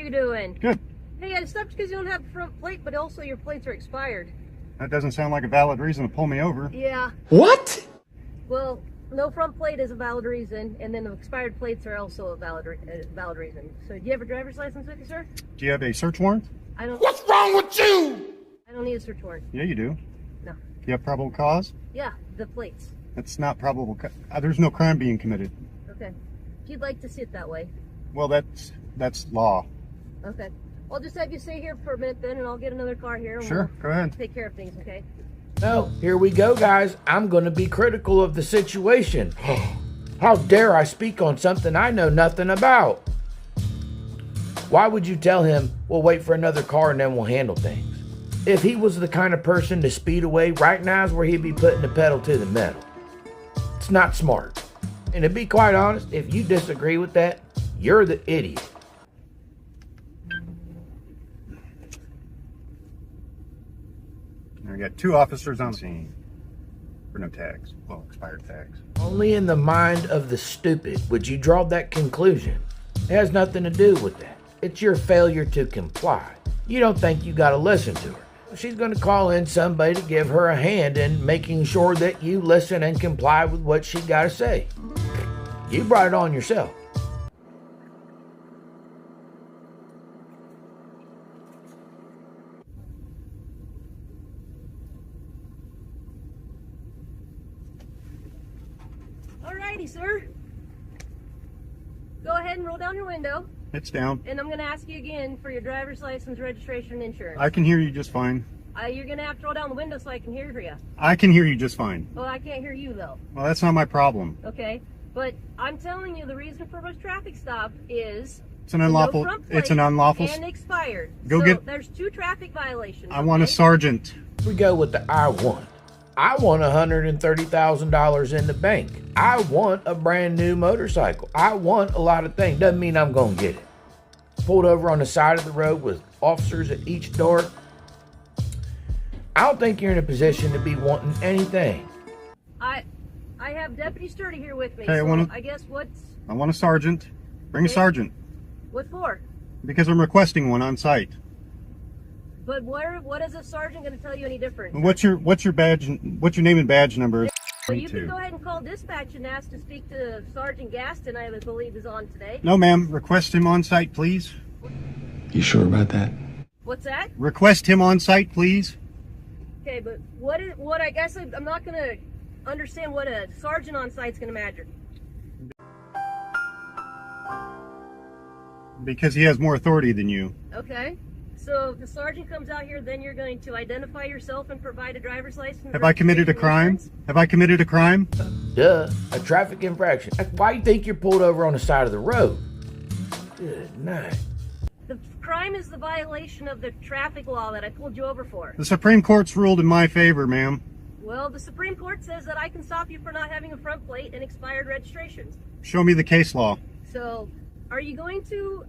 you doing? Good. Hey, I stopped because you don't have a front plate, but also your plates are expired. That doesn't sound like a valid reason to pull me over. Yeah. What? Well, no front plate is a valid reason, and then the expired plates are also a valid reason. So, do you have a driver's license with you, sir? Do you have a search warrant? I don't. What's wrong with you? I don't need a search warrant. Yeah, you do. No. Do you have probable cause? Yeah, the plates. That's not probable. There's no crime being committed. Okay. If you'd like to see it that way. Well, that's law. Okay. I'll just have you stay here for a minute then, and I'll get another car here. And Sure, go ahead. Take care of things, okay? No, here we go, guys. I'm going to be critical of the situation. How dare I speak on something I know nothing about? Why would you tell him, we'll wait for another car and then we'll handle things? If he was the kind of person to speed away, right now is where he'd be putting the pedal to the metal. It's not smart. And to be quite honest, if you disagree with that, you're the idiot. I got 2 officers on scene for no tags. Well, expired tags. Only in the mind of the stupid would you draw that conclusion. It has nothing to do with that. It's your failure to comply. You don't think you gotta listen to her. She's gonna call in somebody to give her a hand in making sure that you listen and comply with what she gotta say. You brought it on yourself. Alrighty, sir. Go ahead and roll down your window. It's down. And I'm going to ask you again for your driver's license, registration, and insurance. I can hear you just fine. You're going to have to roll down the window so I can hear you. I can hear you just fine. Well, I can't hear you, though. Well, that's not my problem. Okay? But I'm telling you, the reason for this traffic stop is... It's an unlawful... It's an unlawful... And expired. Go so get... There's 2 traffic violations. I want a sergeant. We go with the I want. I want $130,000 in the bank. I want a brand new motorcycle. I want a lot of things. Doesn't mean I'm going to get it. Pulled over on the side of the road with officers at each door. I don't think you're in a position to be wanting anything. I have Deputy Sturdy here with me. Okay, so I guess what's... I want a sergeant. Bring a sergeant. What for? Because I'm requesting one on site. But what is a sergeant going to tell you any different? What's your badge? What's your name and badge number? Well, you can go ahead and call dispatch and ask to speak to Sergeant Gaston, I believe is on today. No, ma'am. Request him on site, please. You sure about that? What's that? Request him on site, please. Okay, but what I guess I'm not going to understand what a sergeant on site's going to matter. Because he has more authority than you. Okay. So if the sergeant comes out here, then you're going to identify yourself and provide a driver's license? Have I committed a crime? Have I committed a crime? Duh, a traffic infraction. Why do you think you're pulled over on the side of the road? Good night. The crime is the violation of the traffic law that I pulled you over for. The Supreme Court's ruled in my favor, ma'am. Well, the Supreme Court says that I can stop you for not having a front plate and expired registrations. Show me the case law. So, are you going to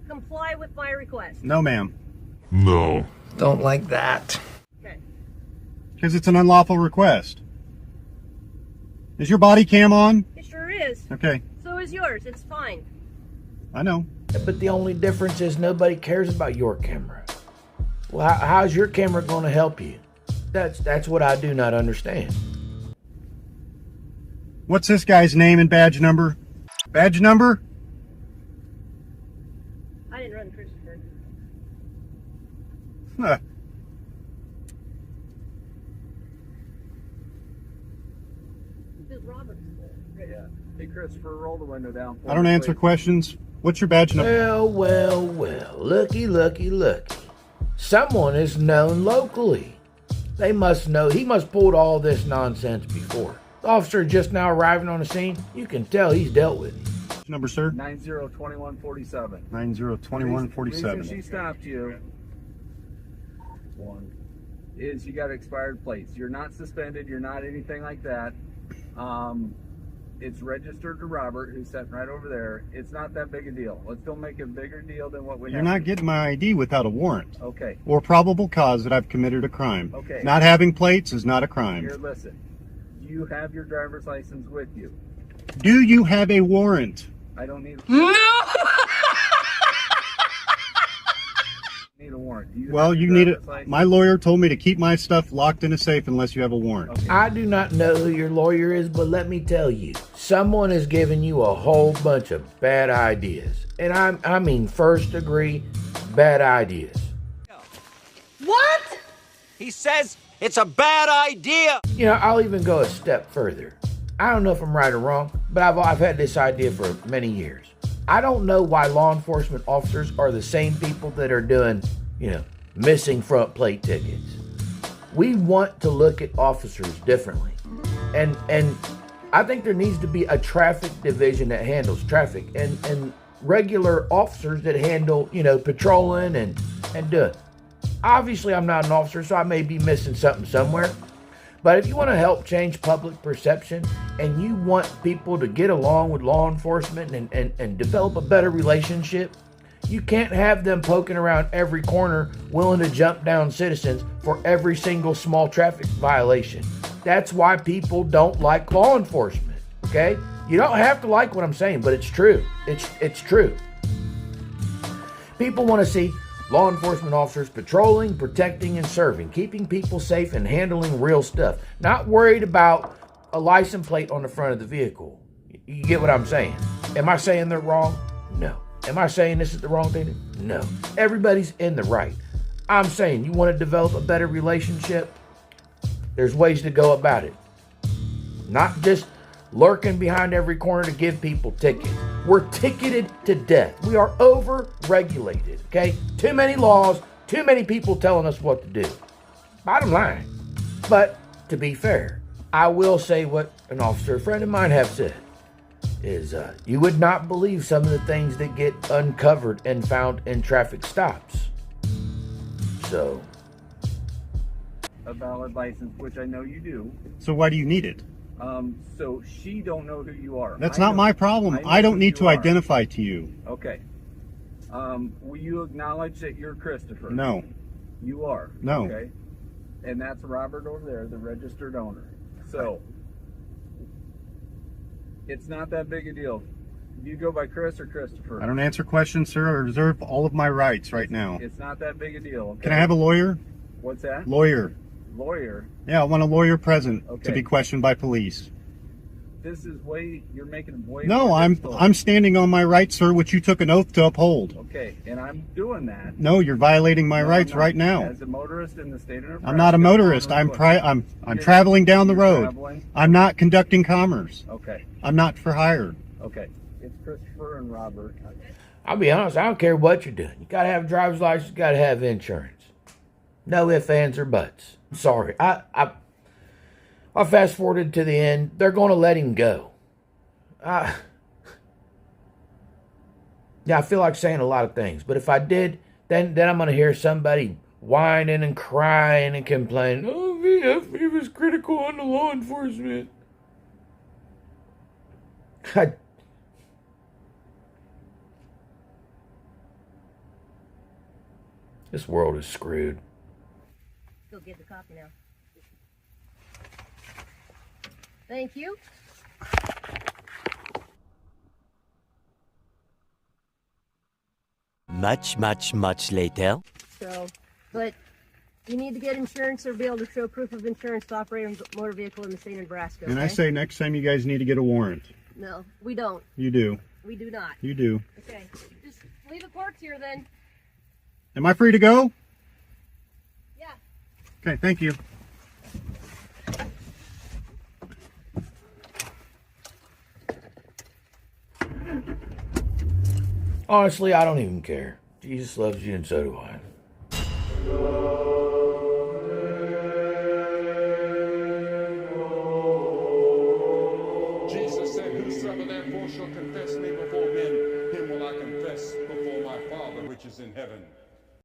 comply with my request? No, ma'am. No. Don't like that. Okay. Because it's an unlawful request. Is your body cam on? It sure is. Okay. So is yours. It's fine. I know. But the only difference is nobody cares about your camera. Well, how's your camera going to help you? That's what I do not understand. What's this guy's name and badge number? Badge number? I didn't run Christopher. Huh. This is Robert. Yeah. Hey, Christopher, roll the window down. I don't answer questions. What's your badge number? Well. Looky. Someone is known locally. They must know. He must pulled all this nonsense before. The officer just now arriving on the scene. You can tell he's dealt with it. Number, sir? 902147. 902147. Reason she stopped you is you got expired plates. You're not suspended. You're not anything like that. It's registered to Robert, who's sitting right over there. It's not that big a deal. Let's don't make a bigger deal than what we have. You're not getting my ID without a warrant. Okay. Or probable cause that I've committed a crime. Okay. Not having plates is not a crime. Here, listen. You have your driver's license with you. Do you have a warrant? I don't need. No! Need a warrant. Do you Well, have you your need driver's it. license? My lawyer told me to keep my stuff locked in a safe unless you have a warrant. Okay. I do not know who your lawyer is, but let me tell you, someone has given you a whole bunch of bad ideas. And I mean first degree bad ideas. What? He says it's a bad idea. You know, I'll even go a step further. I don't know if I'm right or wrong, but I've had this idea for many years. I don't know why law enforcement officers are the same people that are doing, missing front plate tickets. We want to look at officers differently. And I think there needs to be a traffic division that handles traffic and regular officers that handle, patrolling and doing. Obviously, I'm not an officer, so I may be missing something somewhere. But if you want to help change public perception and you want people to get along with law enforcement and develop a better relationship, you can't have them poking around every corner willing to jump down citizens for every single small traffic violation. That's why people don't like law enforcement, okay? You don't have to like what I'm saying, but it's true. It's true. People want to see law enforcement officers patrolling, protecting, and serving, keeping people safe and handling real stuff. Not worried about a license plate on the front of the vehicle. You get what I'm saying? Am I saying they're wrong? No. Am I saying this is the wrong thing? No. Everybody's in the right. I'm saying you want to develop a better relationship? There's ways to go about it. Not just lurking behind every corner to give people tickets. We're ticketed to death. We are over-regulated, okay? Too many laws, too many people telling us what to do. Bottom line. But to be fair, I will say what an officer friend of mine have said is you would not believe some of the things that get uncovered and found in traffic stops. So. A valid license, which I know you do. So why do you need it? So she don't know who you are. That's I not know- my problem. know I don't who need to you are. identify to you. Okay. Will you acknowledge that you're Christopher? No. You are. No. Okay. And that's Robert over there, the registered owner. So it's not that big a deal. Do you go by Chris or Christopher? I don't answer questions, sir. I reserve all of my rights right now. It's not that big a deal. Okay? Can I have a lawyer? What's that? Lawyer. Lawyer. Yeah, I want a lawyer present to Okay. be questioned by police. This is you're making it way No, more I'm difficult. standing on my rights, sir, which you took an oath to uphold. Okay, and I'm doing that. No, you're violating my No, rights I'm not. right now. As a motorist in the state of Nebraska. I'm not a motorist. I'm traveling down the You're road. traveling? I'm not conducting commerce. Okay, I'm not for hire. okay. It's Christopher and Robert. I'll be honest, I don't care what you're doing. You gotta have a driver's license, you gotta have insurance. No ifs, ands, or buts. I'm sorry. I fast forwarded to the end. They're gonna let him go. Yeah, I feel like saying a lot of things, but if I did, then I'm gonna hear somebody whining and crying and complaining. Oh, VF, he was critical on the law enforcement. This world is screwed. Go get the copy now. Thank you. Much later. So, but you need to get insurance or be able to show proof of insurance to operate a motor vehicle in the state of Nebraska. And I okay? say next time you guys need to get a warrant. No, we don't. You do. We do not. You do. Okay, just leave the courts here then. Am I free to go? Yeah. Okay, thank you. Honestly, I don't even care. Jesus loves you and so do I. Jesus said, whosoever therefore shall confess me before men, him will I confess before my Father which is in heaven.